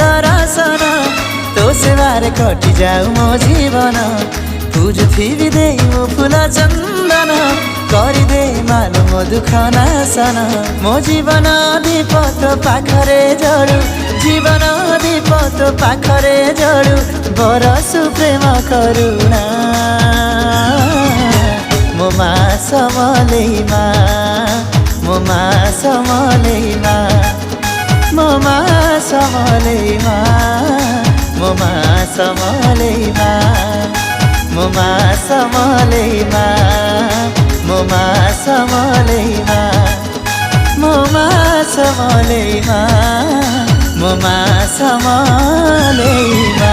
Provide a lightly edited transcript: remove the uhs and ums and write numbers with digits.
दर्शन तो सेवारे कटि जाऊ मो जीवन पूजुथिबि दे मो फूल चंदन करिदे मालो मो दुख नाशन मो जीवन दीपत पाखरे जड़ू जीवन दीपत पाखरे जड़ू बरसु प्रेम करुणा मो मा समलेमा मो मा समलेमा मो मा समलेमा मो मा समलेमा मो मा समलेमा मो मा समलेमा मो मा समलेमा मो मा समलेमा